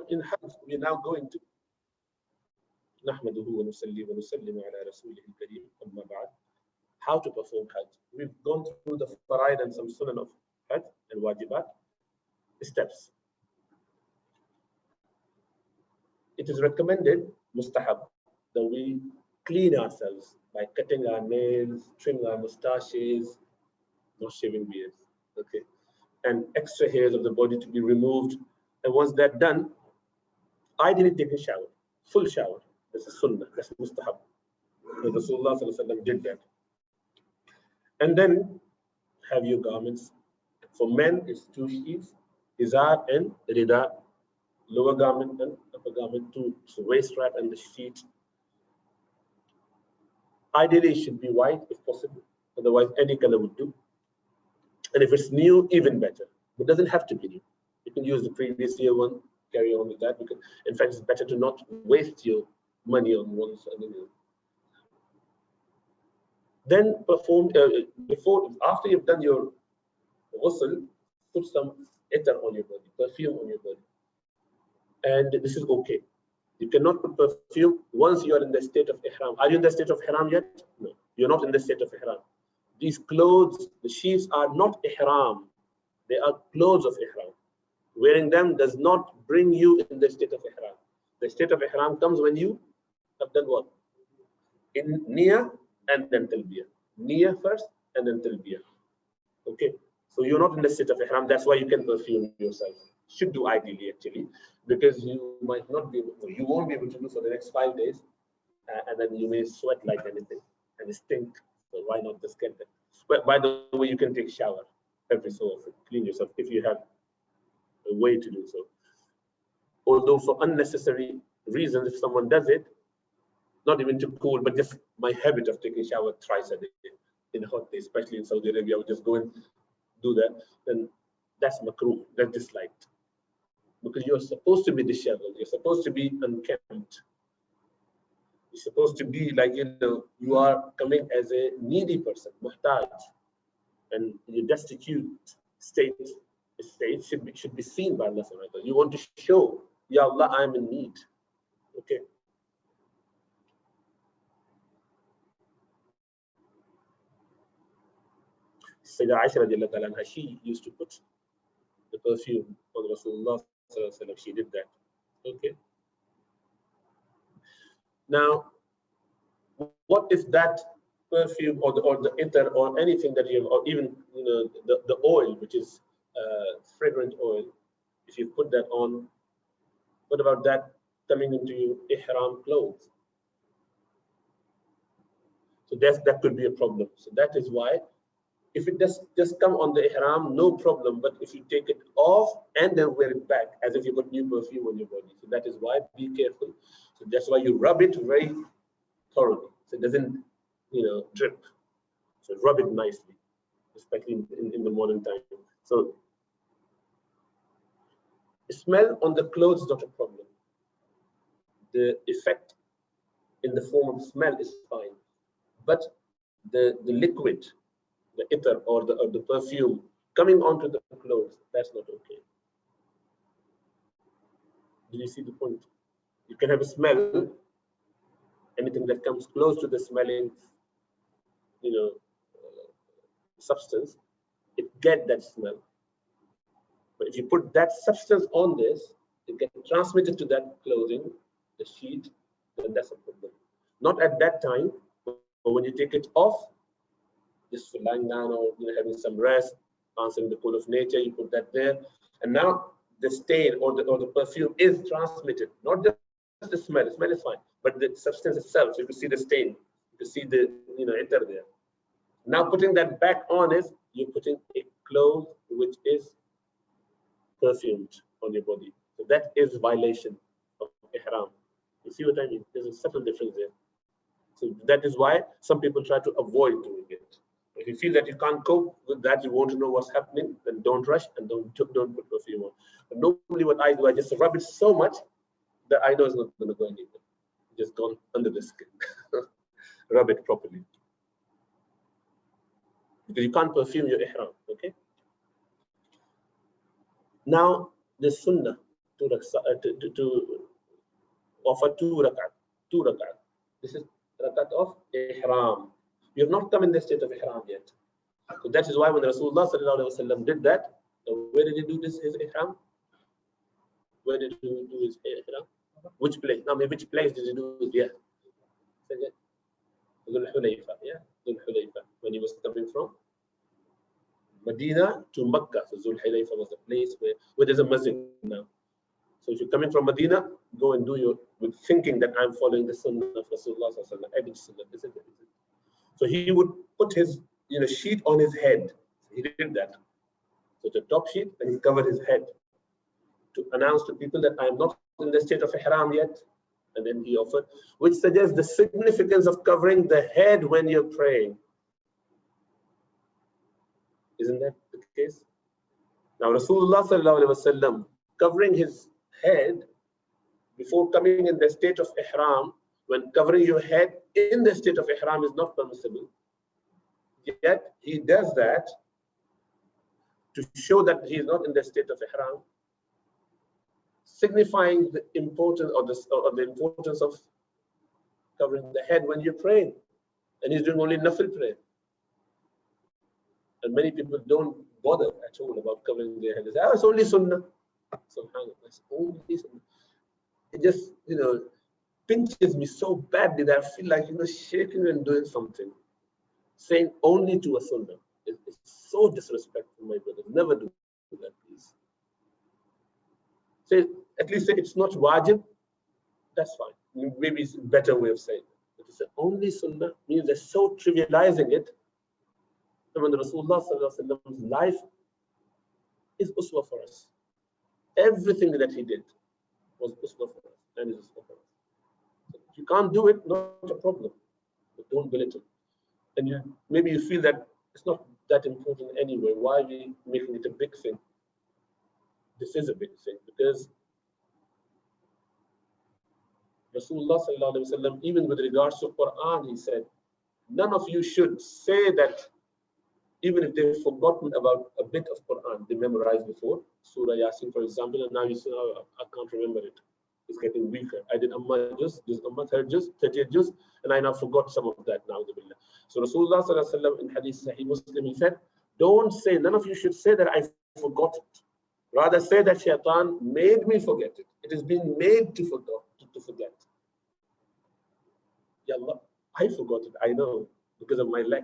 in Hajj, we're now going to نحمده ونصلي ونسلم على رسوله الكريم أما بعد. How to perform Hajj. We've gone through the faraid and some sunan of Hajj and wajibat steps. It is recommended, mustahab, that we clean ourselves by cutting our nails, trimming our mustaches, not shaving beards, okay, and extra hairs of the body to be removed. And once that's done, ideally take a shower, full shower. That's a sunnah, that's mustahab. Rasulullah sallallahu alaihi wasallam did that. And then have your garments. For men, it's 2 sheets, izar and rida, lower garment and upper garment, 2 waist strap and the sheet. Ideally, it should be white if possible. Otherwise, any color would do. And if it's new, even better. It doesn't have to be new. You can use the previous year one, carry on with that. Because, in fact, it's better to not waste your money on one. Then perform, after you've done your ghusl, put some ether on your body, perfume on your body. And this is okay. You cannot put perfume once you are in the state of ihram. Are you in the state of ihram yet? No, you're not in the state of ihram. These clothes, the sheaths are not ihram. They are clothes of ihram. Wearing them does not bring you in the state of ihram. The state of ihram comes when you have done what? In niyyah and then talbiyah. Niyyah first and then talbiyah. Okay, so you're not in the state of ihram. That's why you can perfume yourself. Should do ideally actually, because you might not be able to, you won't be able to do for the next 5 days, and then you may sweat like anything and stink. So why not just get that? But by the way, you can take a shower every so often, clean yourself if you have a way to do so. Although for unnecessary reasons, if someone does it, not even to cool, but just my habit of taking a shower thrice a day in a hot day, especially in Saudi Arabia, I would just go and do that, then that's makruh, that's disliked. Because you're supposed to be disheveled, you're supposed to be unkempt. You're supposed to be like, you are coming as a needy person, muhtaj, and your destitute state should be seen by Allah. You want to show, Ya Allah, I'm in need. Okay. Sayyidah Aisha radiallahu anha, she used to put the perfume on Rasulullah. She did that. Okay. Now, what if that perfume or the ether or anything that you have, or even the oil, which is fragrant oil, if you put that on, what about that coming into your ihram clothes? So that could be a problem. So that is why, if it just come on the ihram, no problem. But if you take it off and then wear it back, as if you put new perfume on your body, so that is why be careful. So that's why you rub it very thoroughly, so it doesn't, drip. So rub it nicely, especially in the modern time. So the smell on the clothes is not a problem. The effect in the form of smell is fine, but the liquid, the ether or the perfume coming onto the clothes, that's not okay. Do you see the point? You can have a smell, anything that comes close to the smelling, substance, it gets that smell. But if you put that substance on this, it gets transmitted to that clothing, the sheet, then that's a problem. Not at that time, but when you take it off, just for lying down or having some rest, answering the call of nature, you put that there, and now the stain or the perfume is transmitted. Not just the smell. The smell is fine, but the substance itself. So you can see the stain, you can see the ether there. Now putting that back on is you're putting a cloth which is perfumed on your body. So that is violation of ihram. You see what I mean? There's a subtle difference there. So that is why some people try to avoid doing it. If you feel that you can't cope with that, you want to know what's happening, then don't rush and don't put perfume on. But normally what I do, I just rub it so much that I know it's not going to go anywhere. Just gone under the skin. Rub it properly. Because you can't perfume your ihram, okay? Now, the sunnah to offer two rakat. This is rakat of ihram. You have not come in the state of ihram yet. So that is why when Rasulullah sallallahu alaihi wasallam did that, where did he do this? His ihram? Where did he do his ihram? Which place? Now, which place did he do it? Yeah. Dhul-Hulayfa. Yeah, Dhul-Hulayfa. When he was coming from Medina to Makkah, so Dhul-Hulayfa was the place where there's a masjid now. So if you're coming from Medina, go and do your with thinking that I'm following the sunnah of Rasulullah sallallahu alaihi wasallam. So he would put his sheet on his head. He did that. So the top sheet, and he covered his head to announce to people that I am not in the state of ihram yet. And then he offered, which suggests the significance of covering the head when you're praying. Isn't that the case? Now Rasulullah sallallahu alaihi wasallam covering his head before coming in the state of ihram, when covering your head in the state of ihram is not permissible. Yet he does that to show that he is not in the state of ihram, signifying the importance or the importance of covering the head when you're praying. And he's doing only nafil prayer. And many people don't bother at all about covering their head. They say, oh, it's only sunnah. SubhanAllah, it's only sunnah. It just, pinches me so badly that I feel like, shaking and doing something. Saying only to a sunnah. It's so disrespectful, my brothers. Never do that, please. Say, at least say it's not wajib. That's fine. Maybe it's a better way of saying it. But to say only sunnah means they're so trivializing it. And when Rasulullah sallallahu alaihi wasallam's life is uswa for us. Everything that he did was uswa for us and is uswa for us. So if you can't do it, not a problem. But don't belittle. And maybe you feel that it's not that important anyway. Why are we making it a big thing? This is a big thing because Rasulullah sallallahu alaihi wasallam, even with regards to Quran, he said, none of you should say that even if they've forgotten about a bit of Quran they memorized before, Surah Yasin, for example, and now you say, oh, I can't remember it. It's getting weaker. I did Amma juz, this Amma third juz, 30th juz, and I now forgot some of that now. So Rasulullah sallallahu alaihi wasallam in Hadith Sahih Muslim, he said, don't say, none of you should say that I forgot it. Rather say that Shaitan made me forget it. It has been made to forget. Ya Allah, I forgot it. I know because of my lack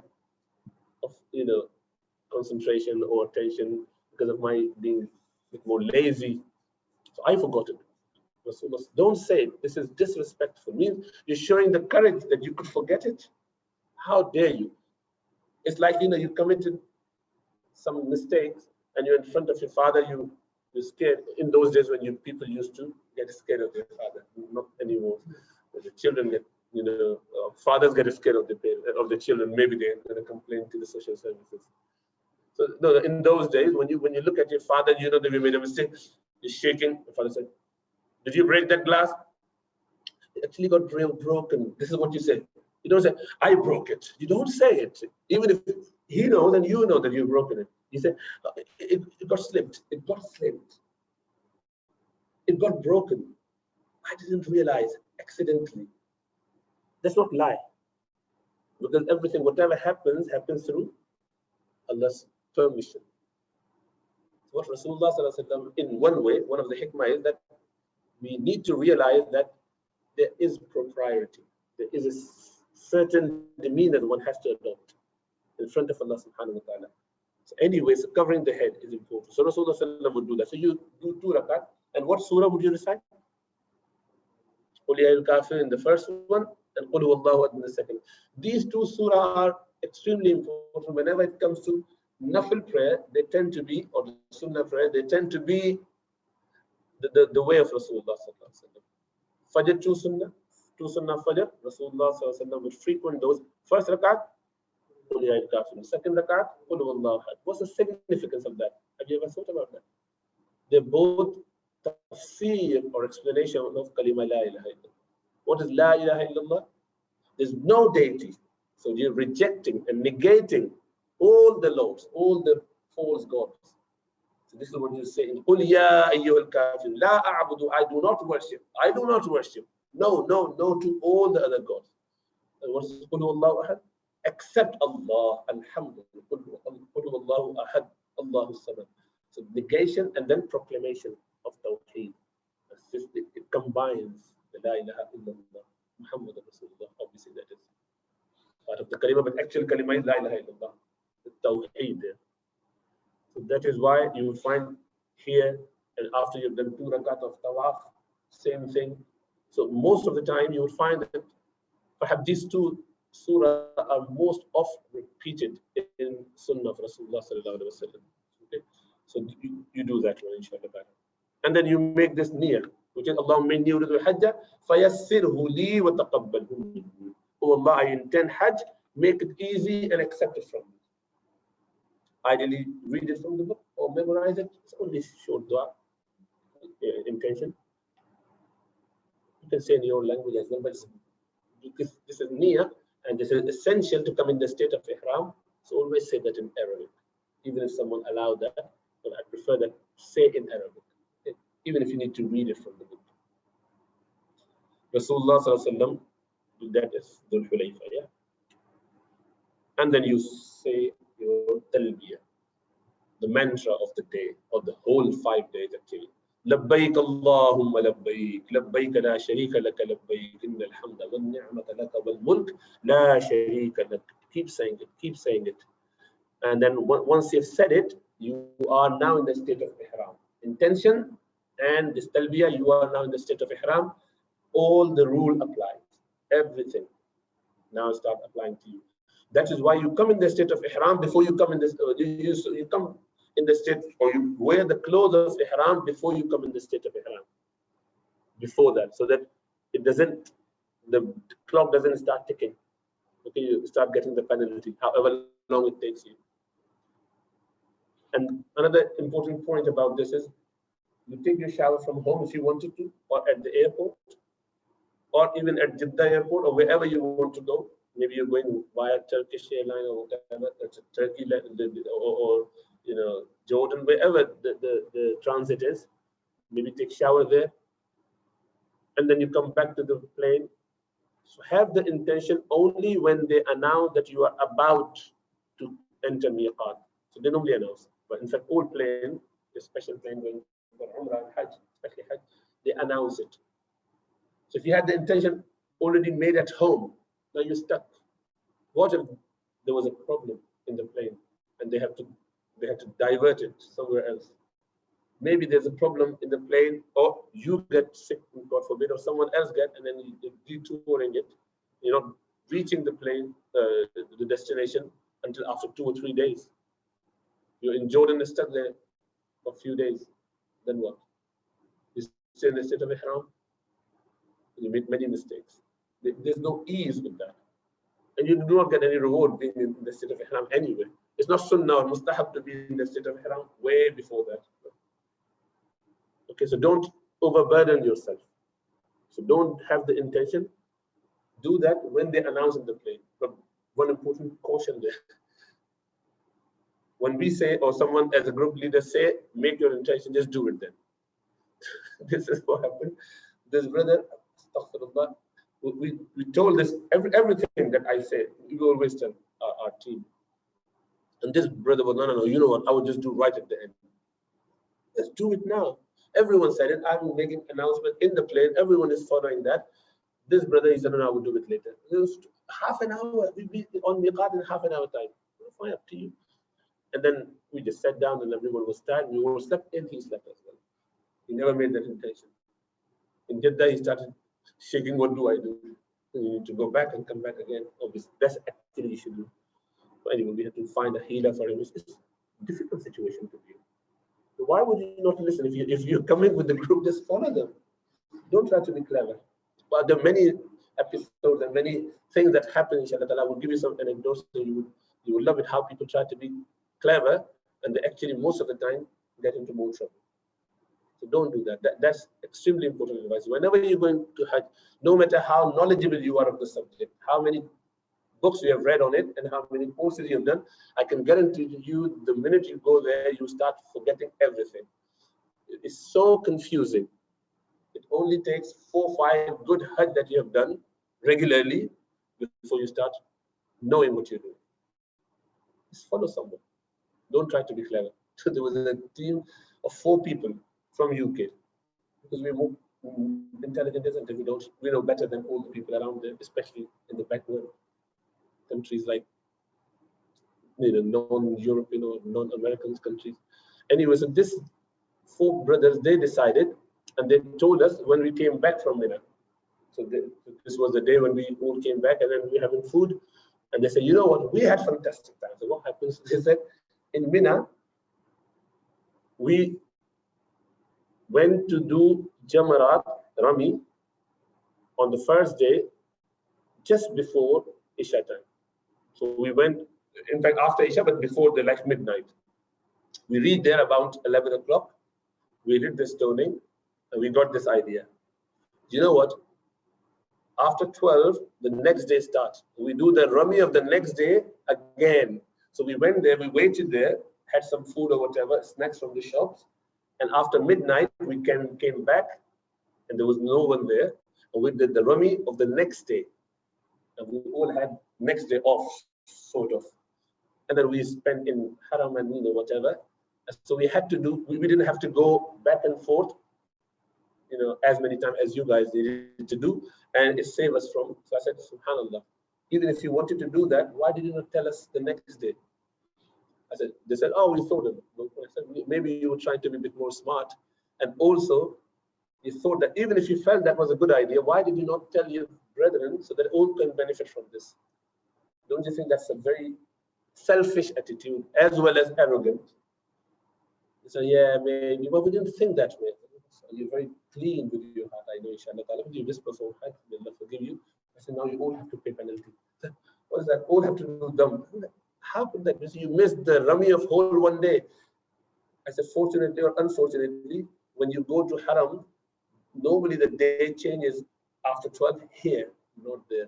of concentration or attention, because of my being a bit more lazy. So I forgot it. Rasulullah, don't say it. This is disrespectful. Means you're showing the courage that you could forget it. How dare you? It's like you committed some mistakes and you're in front of your father, you're scared. In those days when people used to get scared of their father, not anymore. But the children get, fathers get scared of the children. Maybe they're going to complain to the social services. So no, in those days, when you look at your father, you know that we made a mistake. You're shaking. The father said, "Did you break that glass?" It actually got broken. This is what you say. You don't say, "I broke it." You don't say it. Even if he knows and you know that you've broken it. You say, it got slipped. It got slipped. It got broken. I didn't realize accidentally. That's not lie. Because everything, whatever happens through Allah's permission. What Rasulullah sallallahu alaihi wasallam, in one way, one of the hikmah is that we need to realize that there is propriety. There is a certain demeanor one has to adopt in front of Allah subhanahu wa ta'ala. So anyways, covering the head is important. So Rasulullah sallallahu alaihi wasallam would do that. So you do 2 rakat. And what surah would you recite? Qul ya al-Kafir in the first one, and Qul huwallahu ahad in the second. These 2 surah are extremely important. Whenever it comes to nafil prayer, they tend to be, or the sunnah prayer, they tend to be the way of Rasulullah sallallahu alaihi wasallam. Fajr 2 sunnah Fajr, Rasulullah sallallahu alaihi wasallam would frequent those. First rakat, Qul ya al-Kafir. Second rakat, Qul huwallahu ahad. What's the significance of that? Have you ever thought about that? They're both tafsir or explanation of kalima la ilaha illallah. What is la ilaha illallah? There's no deity. So you're rejecting and negating all the lords, all the false gods. So this is what you say in قُلْ يَا أَيُّهَا الْكَافِرُونَ لَا أَعْبُدُ, I do not worship. I do not worship. No, no, no to all the other gods. And what is قُلْ هُوَ اللَّهُ أَحَدٌ? Except Allah, alhamdulillah. قُلْ هُوَ اللَّهُ أَحَدٌ, Allahu samad. So negation and then proclamation of Tawheed. It combines the La ilaha illallah, Muhammad Rasulullah. Obviously, that is part of the kalima, but actual kalima is La ilaha illallah, the Tawheed there. So that is why you will find here, and after you've done 2 rakat of tawaf, same thing. So most of the time you will find that perhaps these 2 surah are most often repeated in Sunnah of Rasulullah sallallahu alaihi wasallam. Okay, so you do that one, inshallah. And then you make this niyyah, which is Allahumma inni uridu al-hajja fayassirhu li wa taqabbalhu minni. Oh Allah, I intend Hajj, make it easy and accept it from me. Ideally, read it from the book or memorize it. It's only short dua, intention. You can say in your language as well, but because this is niyyah and this is essential to come in the state of ihram, so always say that in Arabic. Even if someone allowed that, but I prefer that say in Arabic, even if you need to read it from the book. Rasulullah sallallahu alaihi wasallam did that as Dhul-Hulayfa, yeah. And then you say your talbiyah, the mantra of the day, or the whole 5 days actually. لبيك اللهم لبيك لبيك لا شريك لك لبيك إن الحمد والنعمة لك والملك لا شريك لك. Keep saying it, keep saying it. And then once you've said it, you are now in the state of ihram. Intention and this talbiyah, you are now in the state of ihram. All the rule applies, everything now start applying to you. That is why you come in the state of ihram before you come in this. You come in the state, or you wear the clothes of ihram before you come in the state of ihram. Before that, so that it doesn't, the clock doesn't start ticking. Okay, you start getting the penalty, however long it takes you. And another important point about this is, you take your shower from home if you wanted to, or at the airport, or even at Jeddah airport, or wherever you want to go. Maybe you're going via Turkish airline or whatever, that's a Turkey, or you know, Jordan, wherever the transit is. Maybe take shower there, and then you come back to the plane. So have the intention only when they announce that you are about to enter miqat. So they normally announce, but in fact, all plane, the special plane going for Umrah and Hajj, especially Hajj, they announce it. So if you had the intention already made at home, now you're stuck. What if there was a problem in the plane and they have to divert it somewhere else? Maybe there's a problem in the plane, or you get sick, God forbid, or someone else get, and then you're detouring it. You're not reaching the plane, the destination, until after 2 or 3 days. You're in Jordan, stuck there for a few days. Then what? You stay in the state of ihram. You make many mistakes. There's no ease with that. And you do not get any reward being in the state of ihram anyway. It's not sunnah or mustahab to be in the state of ihram way before that. Okay, so don't overburden yourself. So don't have the intention. Do that when they announce in the plane. But one important caution there. When we say, or someone as a group leader say, make your intention, just do it then. This is what happened. This brother, astaghfirullah, we told this, everything that I say, we always tell our team. And this brother was, no, you know what, I would just do right at the end. Let's do it now. Everyone said it. I'm making announcement in the plane. Everyone is following that. This brother, he said, no, I will do it later. It was half an hour. We'll be on miqat in half an hour time. Fine, up to you. And then we just sat down and everyone was tired. We all slept in. He slept as well. He never made that intention. In Jeddah, he started shaking, what do I do? You need to go back and come back again. Obviously, that's actually you should do. But anyway, we have to find a healer for him. It's a difficult situation to be in. So why would you not listen? If you come in with the group, just follow them. Don't try to be clever. But there are many episodes and many things that happen, inshallah. I will give you some anecdotes so you will love it how people try to be clever and they actually most of the time get into more trouble. So don't do that. That's extremely important advice. Whenever you're going to Hajj, no matter how knowledgeable you are of the subject, how many books you have read on it and how many courses you have done, I can guarantee you the minute you go there, you start forgetting everything. It's so confusing. It only takes 4 or 5 good Hajj that you have done regularly before you start knowing what you're doing. Just follow someone. Don't try to be clever. There was a team of 4 people from UK, because we're more intelligent, isn't it? We know better than all the people around there, especially in the backward countries like non-European or non-American countries. Anyway, so this 4 brothers, they decided, and they told us when we came back from Mina. So this was the day when we all came back, and then we were having food, and they said, you know what, we had fantastic time. So what happens? They said, in Mina, we went to do Jamarat Rami on the first day, just before Isha time. So we went, in fact, after Isha, but before the midnight. We reached there about 11 o'clock. We did the stoning, and we got this idea. You know what? After 12, the next day starts. We do the Rami of the next day again. So we went there, we waited there, had some food or whatever, snacks from the shops. And after midnight, we came back, and there was no one there. And we did the Rami of the next day. And we all had next day off, sort of. And then we spent in Haram and whatever. So we had to do, we didn't have to go back and forth, as many times as you guys needed to do. And it saved us from, so I said, subhanallah, even if you wanted to do that, why did you not tell us the next day? They said, oh, we thought of it. I said, maybe you were trying to be a bit more smart. And also, you thought that even if you felt that was a good idea, why did you not tell your brethren so that all can benefit from this? Don't you think that's a very selfish attitude as well as arrogant? They said, yeah, maybe, but we didn't think that way. So you're very clean with your heart, I know, inshallah. You just perform Hajj, may Allah forgive you. I said, now you all have to pay penalty. What is that? All have to do dumb. How could that be? You missed the Rami of whole one day. I said, fortunately or unfortunately, when you go to Haram, normally the day changes after 12 here, not there.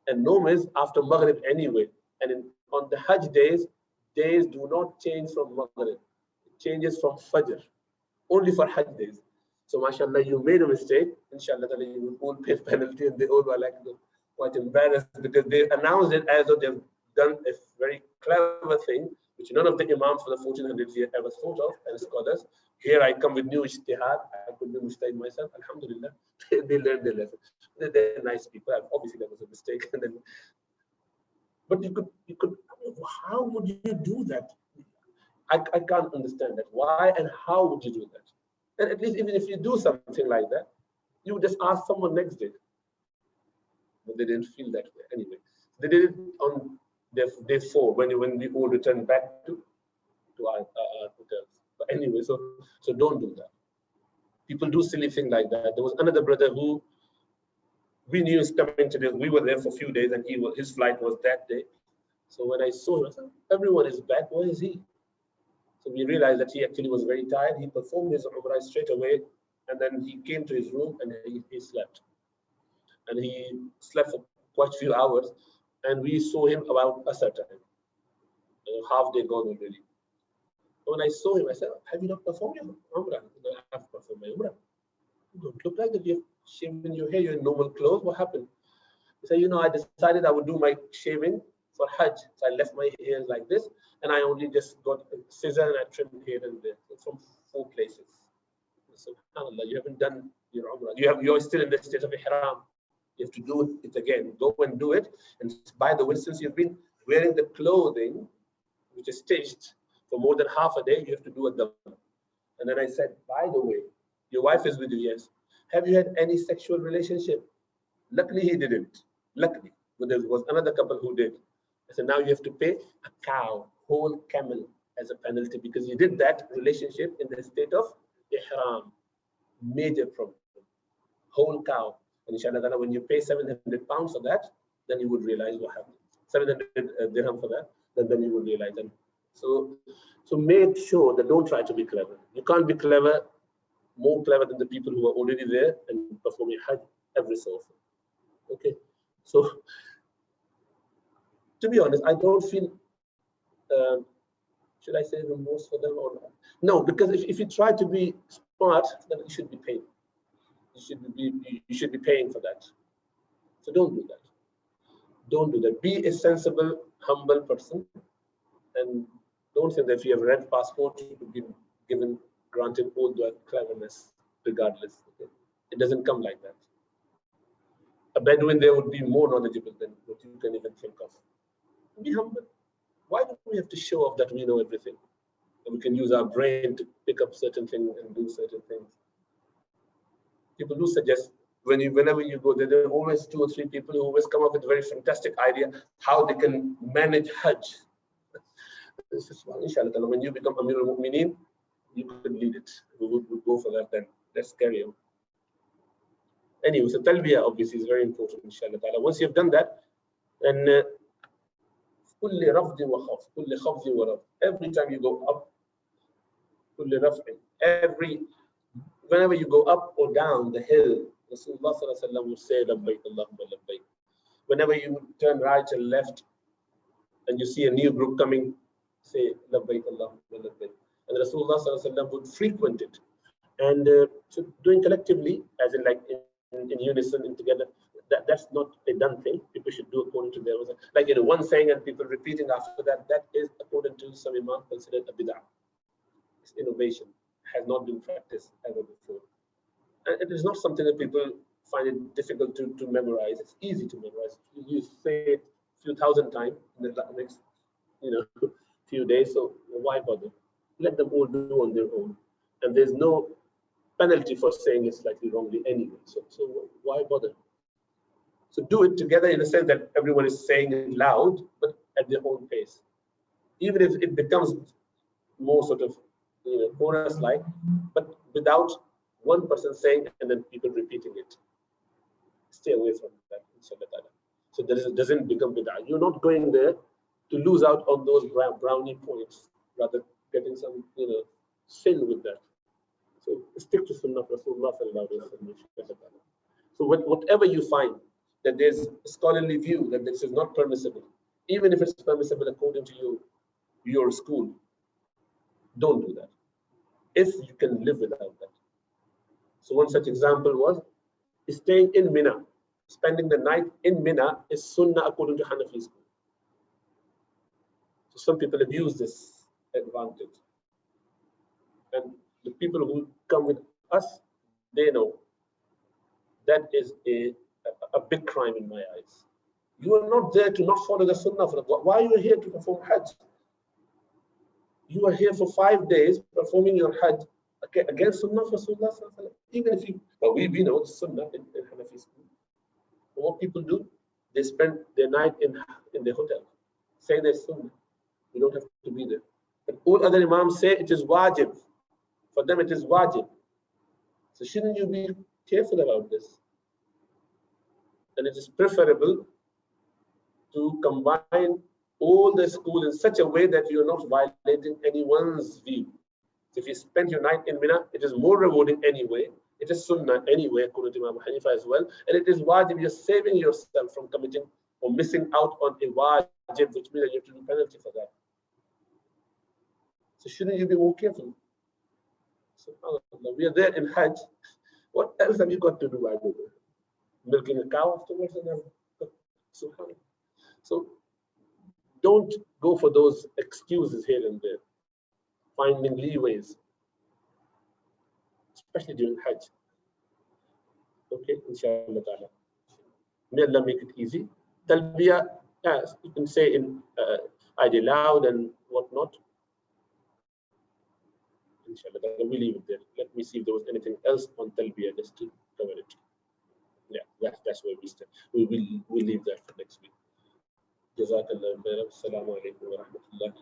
And normally is after Maghrib anyway. And on the Hajj days do not change from Maghrib. It changes from Fajr, only for Hajj days. So mashallah, you made a mistake. Inshallah, you will all pay penalty, and they all were like quite embarrassed because they announced it as though they've done a very clever thing, which none of the Imams for the 1400s years ever thought of, and scholars. Here I come with new ijtihad. I could be mujtahid myself. Alhamdulillah, they learned their lesson. They're nice people. Obviously, that was a mistake. And then, but you could. How would you do that? I can't understand that. Why and how would you do that? And at least even if you do something like that, you would just ask someone next day. But they didn't feel that way anyway. They did it on day 4 when we all returned back to our hotels. But anyway, so don't do that. People do silly things like that. There was another brother who we knew is coming to this. We were there for a few days, and his flight was that day. So when I saw him, I said, everyone is back. Where is he? So we realized that he actually was very tired. He performed his Umrah straight away, and then he came to his room and he slept. And he slept for quite a few hours, and we saw him about a certain time. Half day gone already. So when I saw him, I said, have you not performed your Umrah? I have performed my Umrah. You don't look like that. You've shaven your hair, you're in normal clothes. What happened? He said, I decided I would do my shaving for Hajj. So I left my hair like this, and I only just got a scissor and I trimmed here and there from 4 places. So, subhanAllah, you haven't done your Umrah. You're still in the state of Ihram. You have to do it again. Go and do it. And by the way, since you've been wearing the clothing, which is stitched for more than half a day, you have to do a dam. And then I said, by the way, your wife is with you, yes. Have you had any sexual relationship? Luckily, he didn't. Luckily. But there was another couple who did. I said, now you have to pay a cow, whole camel, as a penalty because you did that relationship in the state of Ihram. Major problem. Whole cow. And inshallah, when you pay 700 pounds for that, then you would realize what happened. 700 dirham for that, then you would realize that. So make sure that don't try to be clever. You can't be clever, more clever than the people who are already there and performing Hajj every so often. Okay, so To be honest, I don't feel, should I say remorse for them or not? No, because if you try to be smart, then you should be paid. You should be paying for that. So don't do that. Don't do that. Be a sensible, humble person, and don't think that if you have a red passport, you could be granted all the cleverness, regardless. Okay? It doesn't come like that. A Bedouin there would be more knowledgeable than what you can even think of. Be humble. Why do we have to show off that we know everything? And we can use our brain to pick up certain things and do certain things. People do suggest whenever you go, there are always 2 or 3 people who always come up with a very fantastic idea how they can manage Hajj. This is one, inshallah, when you become Amir al-Mu'mineen, you could lead it. We would go for that then. Let's carry on. Anyway, so talbiyah obviously is very important, inshallah. Once you've done that, then every time you go up, whenever you go up or down the hill, Rasulullah would say, Labbaik Allahumma labbaik. Whenever you turn right and left and you see a new group coming, say, Labbaik Allahumma labbaik. And Rasulullah would frequent it. And so doing collectively, as in like in unison and together, that's not a done thing. People should do according to their own. Like one saying and people repeating after that, that is according to some imam considered a bid'ah. It's innovation, has not been practiced ever before. And it is not something that people find it difficult to memorize. It's easy to memorize. You say it a few thousand times in the next few days, so why bother? Let them all do on their own. And there's no penalty for saying it slightly wrongly anyway. So why bother? So do it together in the sense that everyone is saying it loud, but at their own pace. Even if it becomes more sort of chorus-like, but without one person saying and then people repeating it. Stay away from that, inshallah. So it doesn't become bid'ah. You're not going there to lose out on those brownie points, rather getting some sin with that. So stick to Sunnah of Rasulullah sallallahu alaihi wasallam. So whatever you find that there's a scholarly view that this is not permissible, even if it's permissible according to your school, don't do that. If you can live without that. So one such example was staying in Mina. Spending the night in Mina is Sunnah according to Hanafi school. So some people abuse this advantage. And the people who come with us, they know that is a big crime in my eyes. You are not there to not follow the Sunnah. Why are you here to perform Hajj? You are here for 5 days performing your Hajj against Sunnah for Rasulullah. Even if we know it's Sunnah in Hanafi school. What people do, they spend their night in the hotel, say there's Sunnah. You don't have to be there. But all other Imams say it is wajib. For them, it is wajib. So shouldn't you be careful about this? And it is preferable to combine all the school in such a way that you are not violating anyone's view. So if you spend your night in Mina, it is more rewarding anyway. It is Sunnah anyway, according to Imam Hanifa as well. And it is wajib. You're saving yourself from committing or missing out on a wajib, which means that you have to do penalty for that. So shouldn't you be more careful? SubhanAllah, we are there in Hajj. What else have you got to do? I do milking a cow afterwards and SubhanAllah. So don't go for those excuses here and there, finding leeways, especially during Hajj. Okay, inshallah ta'ala. May Allah make it easy. Talbiyah, yes, you can say in either loud and whatnot. Inshallah, we'll leave it there. Let me see if there was anything else on Talbiyah just to cover it. Yeah, that's where we stand. We'll leave that for next week. Jazakallah khairan. Assalamu alaikum wa rahmatullah.